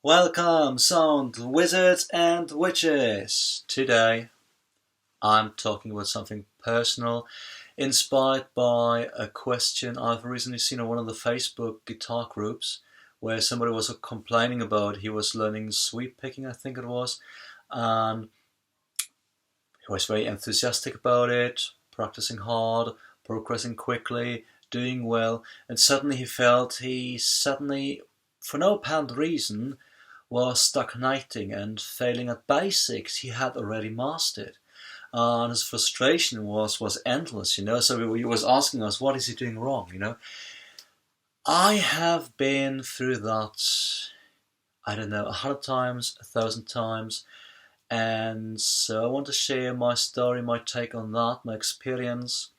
Welcome, sound wizards and witches! Today I'm talking about something personal, inspired by a question I've recently seen on one of the Facebook guitar groups, where somebody was complaining about he was learning sweep picking, I think it was, and he was very enthusiastic about it, practicing hard, progressing quickly, doing well, and suddenly he felt for no apparent reason, was stagnating and failing at basics he had already mastered. And his frustration was endless, so he was asking us, what is he doing wrong, I have been through that, I don't know, 100 times, 1,000 times, and so I want to share my story, my take on that, my experience,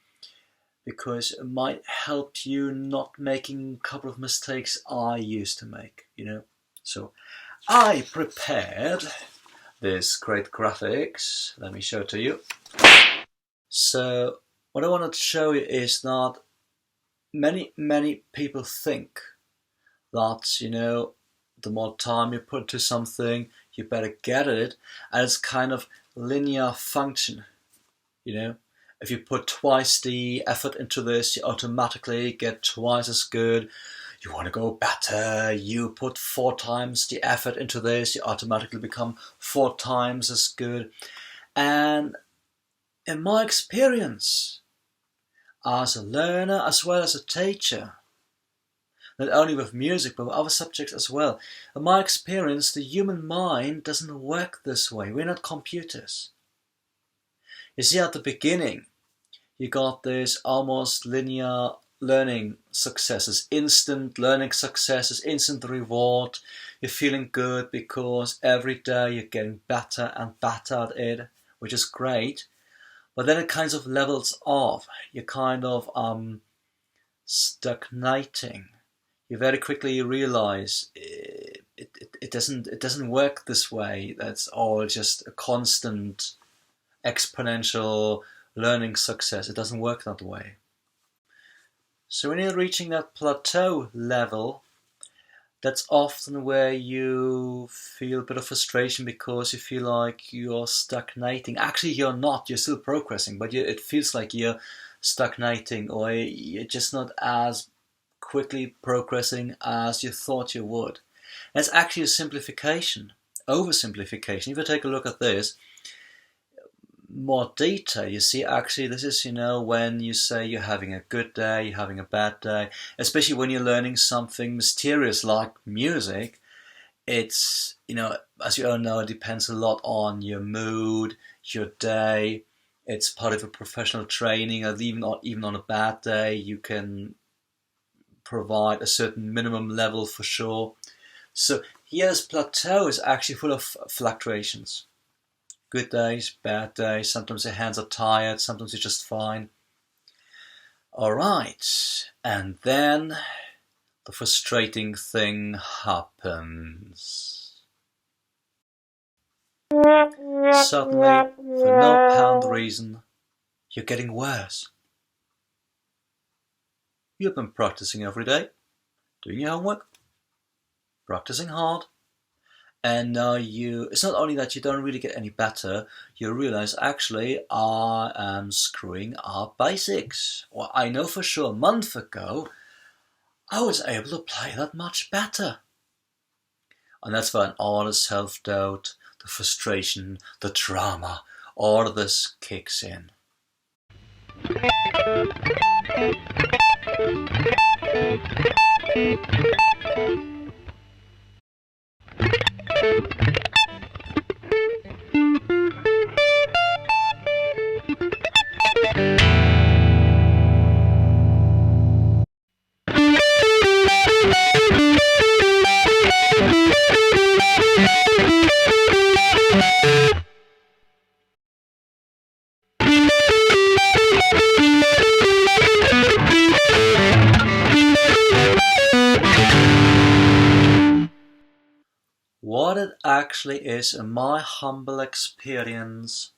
because it might help you not making a couple of mistakes I used to make, So I prepared this great graphics. Let me show it to you. So what I wanted to show you is that many people think that, the more time you put to something, you better get it, and it's kind of linear function, If you put twice the effort into this, you automatically get twice as good. You want to go better, you put 4 times the effort into this, you automatically become 4 times as good. And in my experience, as a learner as well as a teacher, not only with music but with other subjects as well, in my experience, the human mind doesn't work this way. We're not computers. You see, at the beginning, you got this almost linear learning successes, instant learning successes, instant reward. You're feeling good because every day you're getting better and better at it, which is great. But then it kind of levels off. You're kind of stagnating. You very quickly realize it doesn't work this way. That's all just a constant exponential learning success. It doesn't work that way. So when you're reaching that plateau level, that's often where you feel a bit of frustration because you feel like you're stagnating. Actually, you're not. You're still progressing, but it feels like you're stagnating, or you're just not as quickly progressing as you thought you would. And it's actually a simplification, oversimplification. If you take a look at this, more detail, you see actually this is, when you say you're having a good day, you're having a bad day, especially when you're learning something mysterious like music. It's, as you all know, it depends a lot on your mood, your day. It's part of a professional training, and even on a bad day you can provide a certain minimum level for sure. So here's plateau is actually full of fluctuations. Good days, bad days, sometimes your hands are tired, sometimes you're just fine. Alright, and then the frustrating thing happens. Suddenly, for no apparent reason, you're getting worse. You've been practicing every day, doing your homework, practicing hard, and now it's not only that you don't really get any better, you realize, actually, I am screwing up basics. Well, I know for sure a month ago, I was able to play that much better. And that's when all the self-doubt, the frustration, the drama, all of this kicks in. What it actually is, in my humble experience,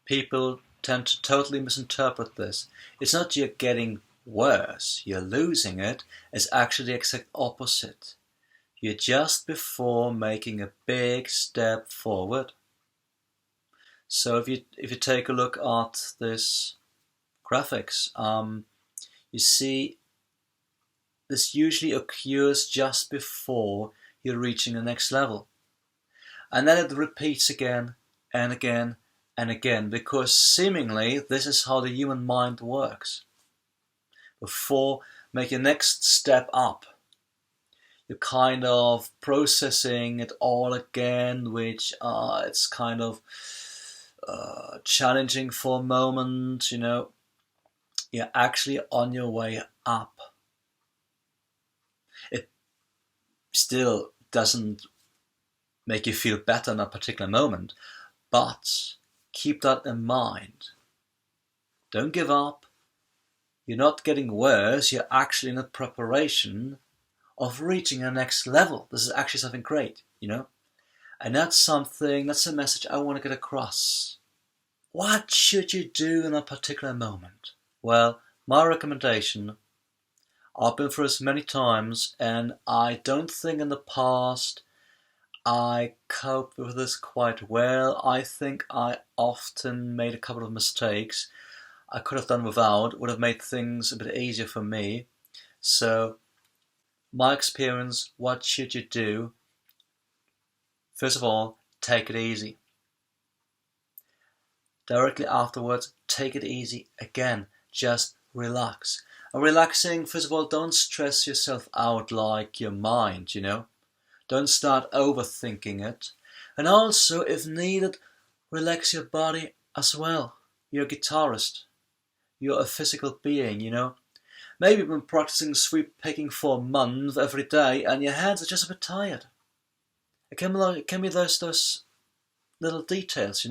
people tend to totally misinterpret this. It's not you're getting worse, you're losing it, is actually the exact opposite. You're just before making a big step forward. So if you take a look at this graphics, you see this usually occurs just before you're reaching the next level. And then it repeats again and again and again, because seemingly this is how the human mind works. Before make your next step up, you're kind of processing it all again, which it's kind of challenging for a moment, You're actually on your way up. It still doesn't make you feel better in a particular moment, but keep that in mind. Don't give up. You're not getting worse, you're actually in a preparation of reaching the next level. This is actually something great, And that's a message I want to get across. What should you do in a particular moment? Well, my recommendation, I've been through this many times, and I don't think in the past I coped with this quite well. I think I often made a couple of mistakes I could have done without, would have made things a bit easier for me. So, my experience, what should you do? First of all, take it easy. Directly afterwards, take it easy again. Just relax. And relaxing, first of all, don't stress yourself out like your mind, Don't start overthinking it. And also, if needed, relax your body as well. You're a guitarist. You're a physical being, Maybe you've been practicing sweep picking for a month every day and your hands are just a bit tired. It can be those little details,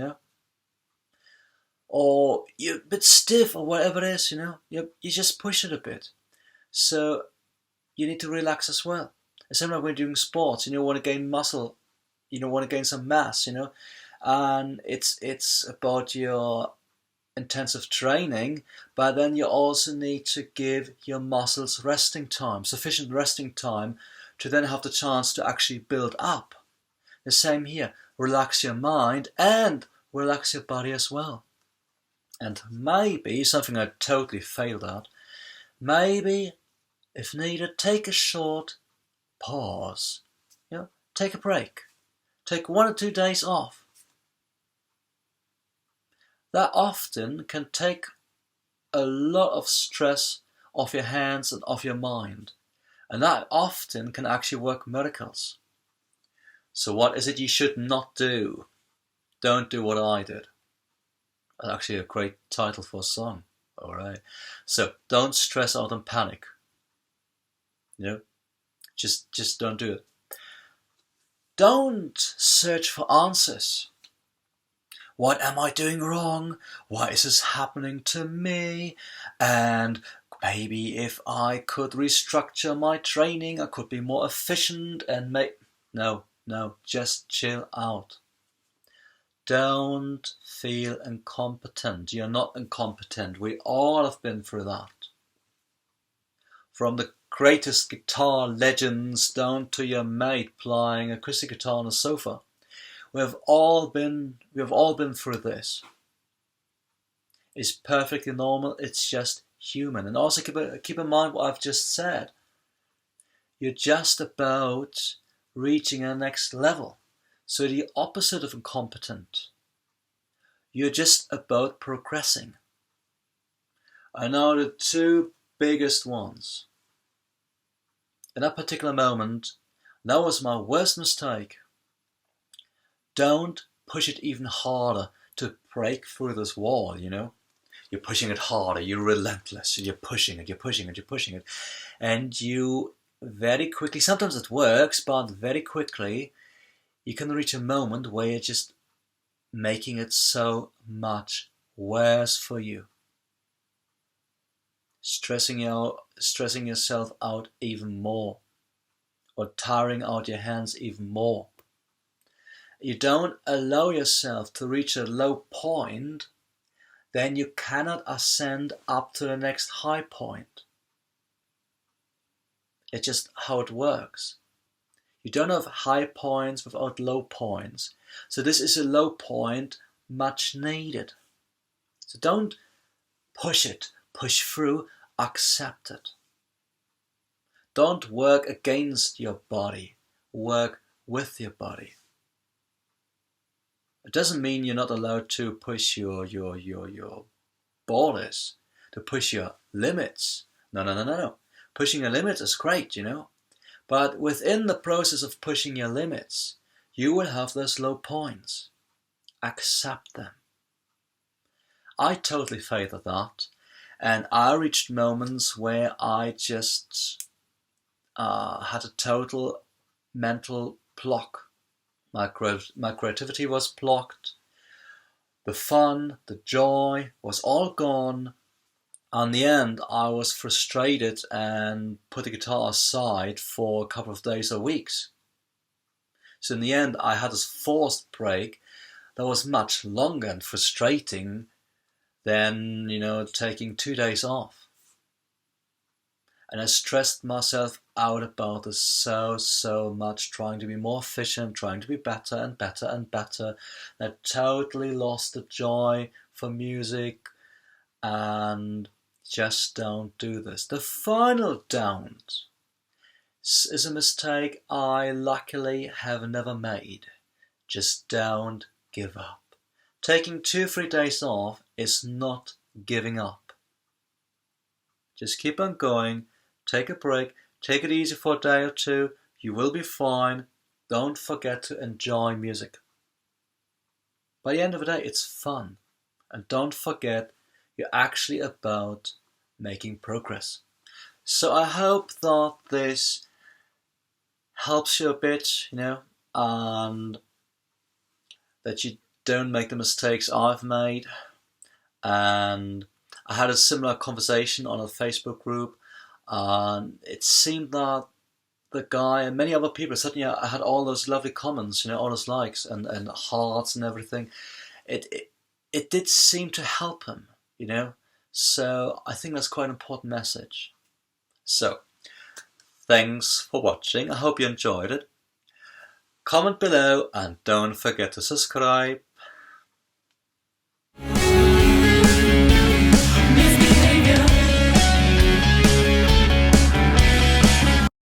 Or you're a bit stiff or whatever it is, You just push it a bit. So you need to relax as well. It's similar when you're doing sports, you want to gain muscle, want to gain some mass, And it's about your intensive training, but then you also need to give your muscles resting time, sufficient resting time to then have the chance to actually build up. The same here, relax your mind and relax your body as well. And maybe, something I totally failed at, maybe, if needed, take a short pause. Take a break. Take 1 or 2 days off. That often can take a lot of stress off your hands and off your mind. And that often can actually work miracles. So what is it you should not do? Don't do what I did. That's actually a great title for a song. Alright. So don't stress out and panic. Just don't do it. Don't search for answers. What am I doing wrong? Why is this happening to me? And maybe if I could restructure my training, I could be more efficient and No, just chill out. Don't feel incompetent. You're not incompetent. We all have been through that. From the greatest guitar legends down to your mate playing acoustic guitar on a sofa. We have all been through this. It's perfectly normal, it's just human. And also keep in mind what I've just said. You're just about reaching a next level. So the opposite of incompetent. You're just about progressing. I know the 2 biggest ones. In that particular moment, that was my worst mistake. Don't push it even harder to break through this wall, You're pushing it harder, you're relentless, you're pushing it. And you very quickly, sometimes it works, but very quickly, you can reach a moment where you're just making it so much worse for you. Stressing yourself out even more. Or tiring out your hands even more. You don't allow yourself to reach a low point, then you cannot ascend up to the next high point. It's just how it works. You don't have high points without low points. So this is a low point, much needed. So don't push it, push through, accept it. Don't work against your body, work with your body. It doesn't mean you're not allowed to push your borders, to push your limits. No. Pushing your limits is great, But within the process of pushing your limits, you will have those low points. Accept them. I totally favored that. And I reached moments where I just had a total mental block. My creativity was blocked. The fun, the joy was all gone. In the end, I was frustrated and put the guitar aside for a couple of days or weeks. So in the end, I had this forced break that was much longer and frustrating than, taking 2 days off. And I stressed myself out about this so much, trying to be more efficient, trying to be better and better and better. And I totally lost the joy for music, and just don't do this. The final don't is a mistake I luckily have never made. Just don't give up. Taking 2-3 days off is not giving up. Just keep on going. Take a break, take it easy for a day or two, you will be fine. Don't forget to enjoy music. By the end of the day, it's fun. And don't forget, you're actually about making progress. So I hope that this helps you a bit, and that you don't make the mistakes I've made. And I had a similar conversation on a Facebook group. It seemed that the guy and many other people, suddenly I had all those lovely comments, all those likes and hearts and everything. It did seem to help him, So I think that's quite an important message. So, thanks for watching. I hope you enjoyed it. Comment below and don't forget to subscribe.